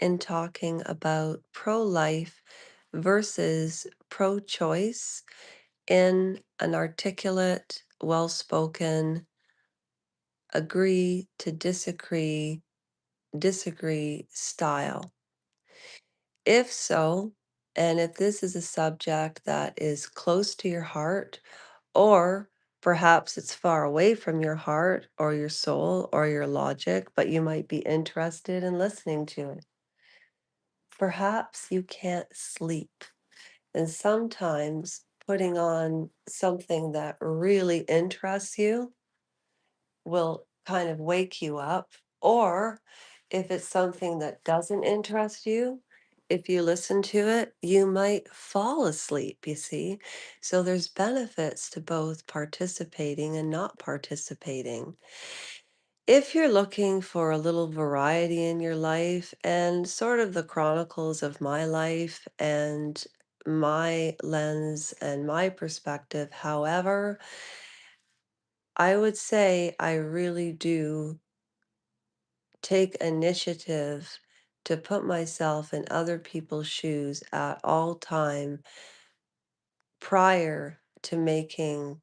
in talking about pro life versus pro choice in an articulate, well spoken, agree to disagree style. If so, and if this is a subject that is close to your heart, or perhaps it's far away from your heart or your soul or your logic, but you might be interested in listening to it. Perhaps you can't sleep. And sometimes putting on something that really interests you will kind of wake you up. Or if it's something that doesn't interest you, if you listen to it, you might fall asleep, you see. So there's benefits to both participating and not participating. If you're looking for a little variety in your life and sort of the chronicles of my life and my lens and my perspective, however, I would say I really do take initiative to put myself in other people's shoes at all time prior to making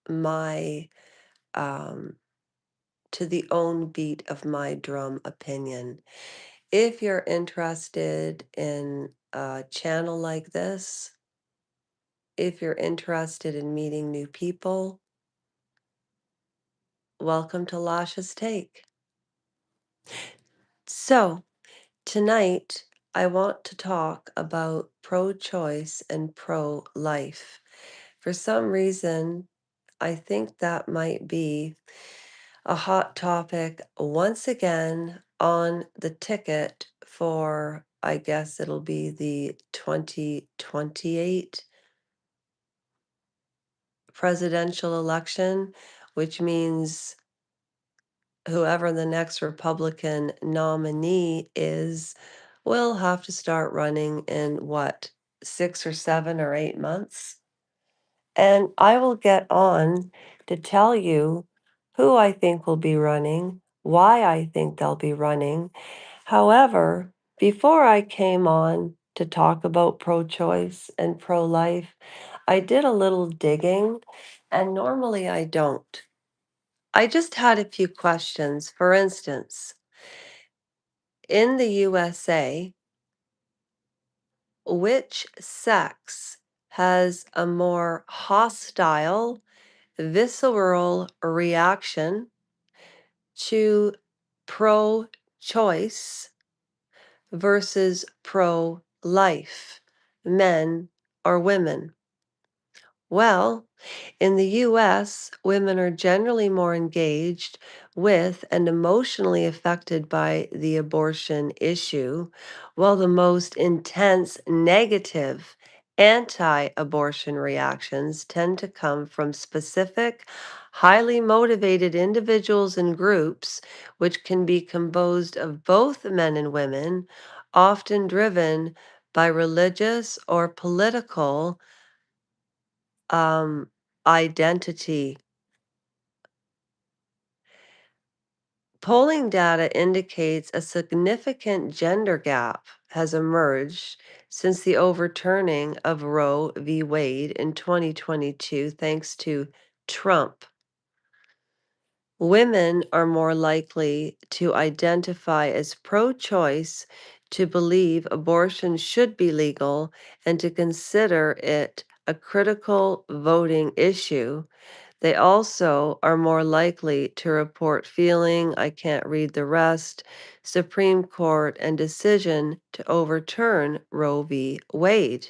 my um to the own beat of my drum opinion. If you're interested in a channel like this, if you're interested in meeting new people, welcome to Lasha's Take. So, tonight, I want to talk about pro choice and pro life. For some reason, I think that might be a hot topic once again on the ticket for, I guess it'll be the 2028 presidential election, which means whoever the next Republican nominee is will have to start running in what, 6 or 7 or 8 months? And I will get on to tell you who I think will be running, why I think they'll be running. However, before I came on to talk about pro choice and pro life, I did a little digging, and normally I don't. I just had a few questions. For instance, in the USA, which sex has a more hostile, visceral reaction to pro choice versus pro life, men or women? Well, in the US, women are generally more engaged with and emotionally affected by the abortion issue, while the most intense negative anti abortion reactions tend to come from specific, highly motivated individuals and groups, which can be composed of both men and women, often driven by religious or political um, identity. Polling data indicates a significant gender gap has emerged since the overturning of Roe v. Wade in 2022, thanks to Trump. Women are more likely to identify as pro choice, to believe abortion should be legal, and to consider it a critical voting issue. They also are more likely to report feeling, I can't read the rest, Supreme Court and decision to overturn Roe v. Wade.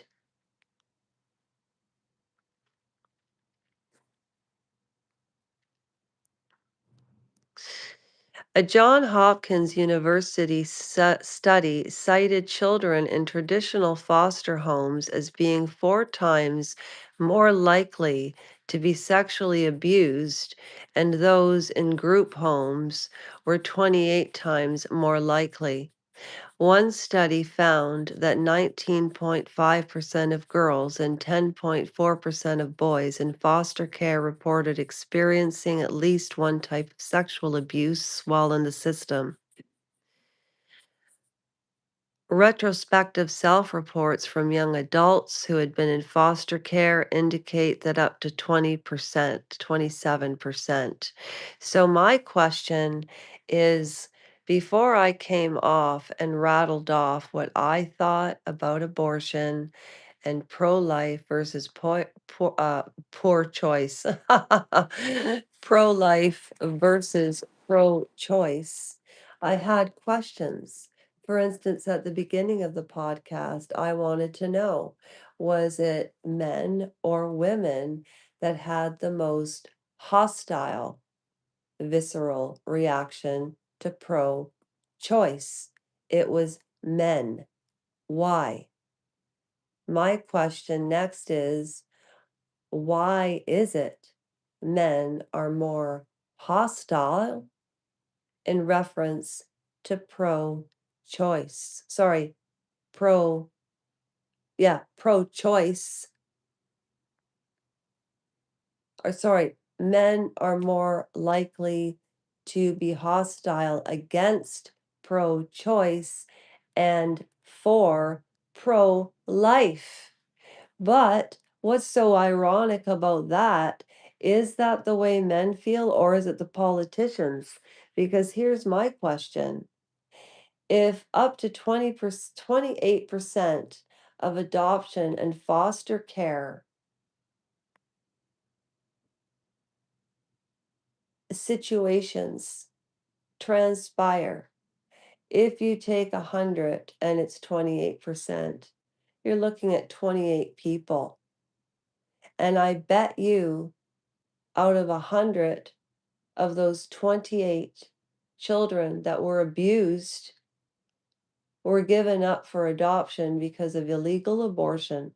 A Johns Hopkins University study cited children in traditional foster homes as being 4 times more likely to be sexually abused, and those in group homes were 28 times more likely. One study found that 19.5% of girls and 10.4% of boys in foster care reported experiencing at least one type of sexual abuse while in the system. Retrospective self-reports from young adults who had been in foster care indicate that up to 20%, 27%. So my question is, before I came off and rattled off what I thought about abortion and pro-life versus poor choice, pro-life versus pro-choice, I had questions. For instance, at the beginning of the podcast, I wanted to know, was it men or women that had the most hostile, visceral reaction to pro choice? It was men. Why? My question next is, why is it men are more hostile in reference to pro choice? Sorry, pro yeah, pro-choice, or sorry, men are more likely to be hostile against pro-choice and for pro-life. But what's so ironic about that is that the way men feel, or is it the politicians? Because here's my question. If up to 20%, 28% of adoption and foster care situations transpire. If you take 100 and it's 28%, you're looking at 28 people. And I bet you out of 100 of those 28 children that were abused were given up for adoption because of illegal abortion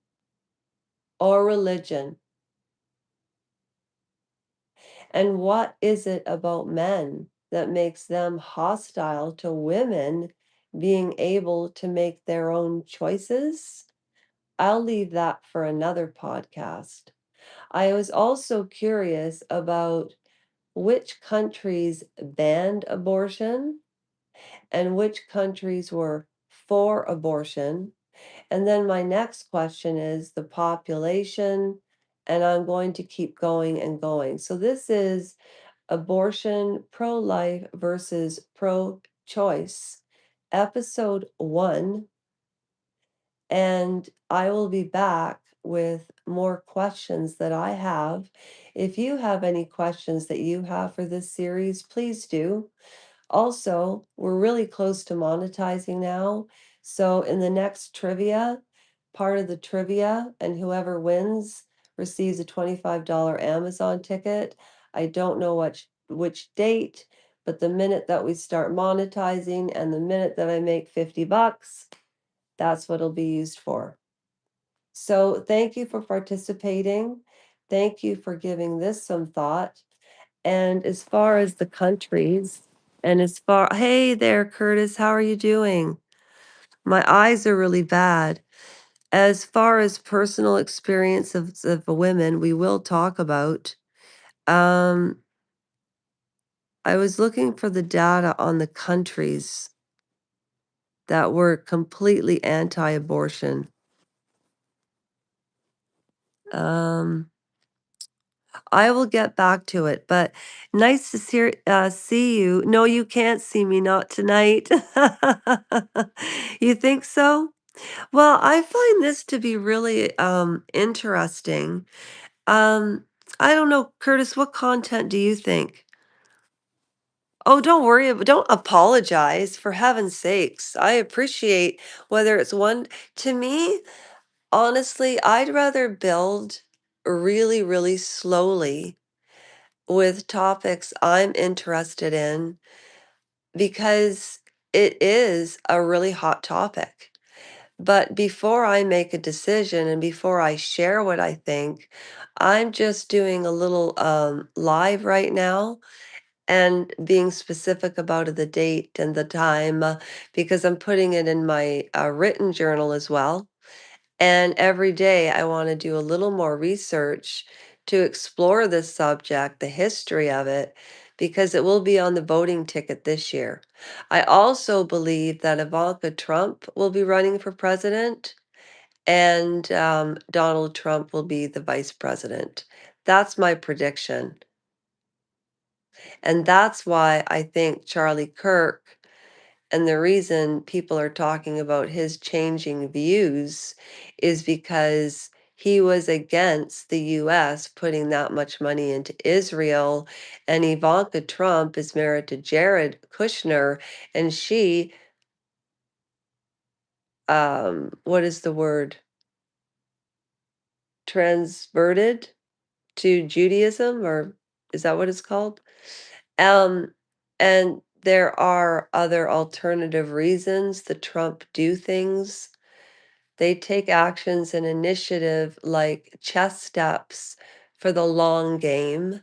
or religion. And what is it about men that makes them hostile to women being able to make their own choices? I'll leave that for another podcast. I was also curious about which countries banned abortion and which countries were for abortion. And then my next question is the population, and I'm going to keep going and going. So this is abortion, pro life versus pro choice, episode 1. And I will be back with more questions that I have. If you have any questions that you have for this series, please do. Also, we're really close to monetizing now. So in the next trivia, part of the trivia, and whoever wins receives a $25 Amazon ticket. I don't know which date, but the minute that we start monetizing and the minute that I make 50 bucks, that's what it'll be used for. So thank you for participating. Thank you for giving this some thought. And as far as the countries, and as far, hey there, Curtis, how are you doing? My eyes are really bad. As far as personal experience of women, we will talk about. Um, I was looking for the data on the countries that were completely anti-abortion. Um, I will get back to it, but nice to see you. No, you can't see me, not tonight. You think so? Well, I find this to be really interesting. Um, I don't know, Curtis, what content do you think? Oh, don't worry, don't apologize for heaven's sakes. I appreciate whether it's one to me, honestly, I'd rather build really, really slowly with topics I'm interested in because it is a really hot topic. But before I make a decision and before I share what I think, I'm just doing a little live right now and being specific about the date and the time because I'm putting it in my written journal as well. And every day I want to do a little more research to explore this subject, the history of it, because it will be on the voting ticket this year. I also believe that Ivanka Trump will be running for president and Donald Trump will be the vice president. That's my prediction. And that's why I think Charlie Kirk, and the reason people are talking about his changing views is because he was against the US putting that much money into Israel. And Ivanka Trump is married to Jared Kushner, and she, what is the word? Transverted to Judaism, or is that what it's called? Um, and there are other alternative reasons the Trump do things. They take actions and initiative like chess steps for the long game.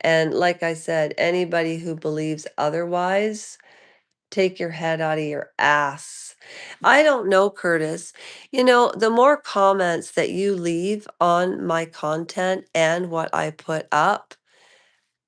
And like I said, anybody who believes otherwise, take your head out of your ass. I don't know, Curtis. You know, the more comments that you leave on my content and what I put up,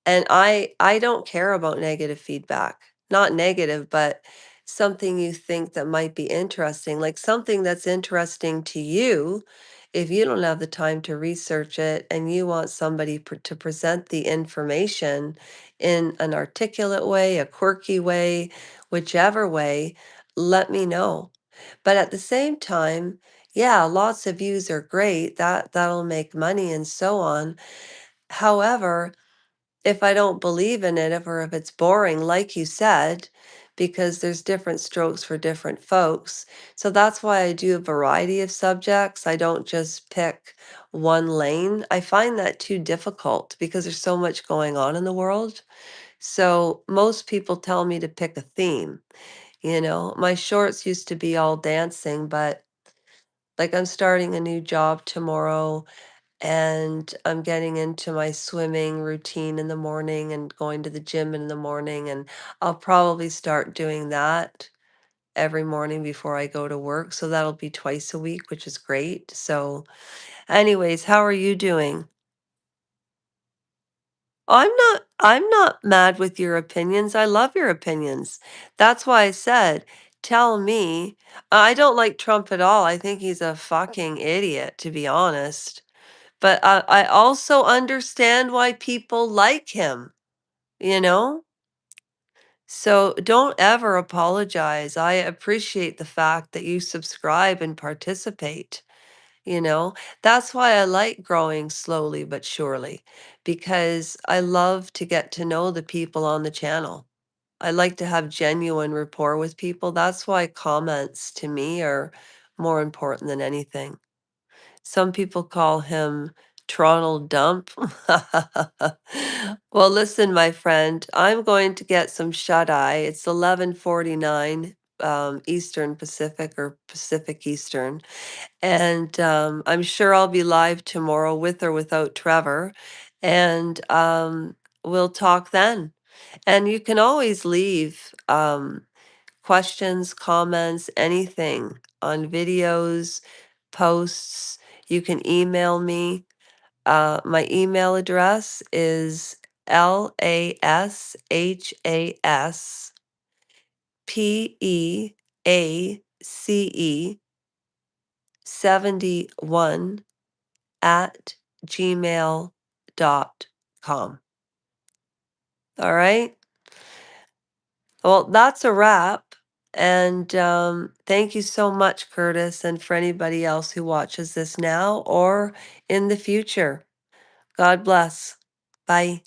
and I don't care about negative feedback. Not negative, but something you think that might be interesting, like something that's interesting to you. If you don't have the time to research it and you want somebody to present the information in an articulate way, a quirky way, whichever way, let me know. But at the same time, yeah, lots of views are great. That'll make money and so on. However, if I don't believe in it, or if it's boring, like you said, because there's different strokes for different folks. So that's why I do a variety of subjects. I don't just pick one lane. I find that too difficult because there's so much going on in the world. So most people tell me to pick a theme. You know, my shorts used to be all dancing, but like I'm starting a new job tomorrow and I'm getting into my swimming routine in the morning and going to the gym in the morning. And I'll probably start doing that every morning before I go to work. So that'll be twice a week, which is great. So, anyways, how are you doing? I'm not mad with your opinions. I love your opinions. That's why I said, tell me. I don't like Trump at all. I think he's a fucking idiot, to be honest. But I also understand why people like him, you know? So don't ever apologize. I appreciate the fact that you subscribe and participate, you know? That's why I like growing slowly but surely, because I love to get to know the people on the channel. I like to have genuine rapport with people. That's why comments to me are more important than anything. Some people call him Tronald Dump. Well, listen, my friend, I'm going to get some shut-eye. It's 11:49 Eastern Pacific, or Pacific Eastern, and I'm sure I'll be live tomorrow with or without Trevor, and we'll talk then. And you can always leave questions, comments, anything on videos, posts. You can email me. My email address is LASHAPEACE 71 at gmail.com. All right. Well, that's a wrap. And thank you so much, Curtis, and for anybody else who watches this now or in the future. God bless. Bye.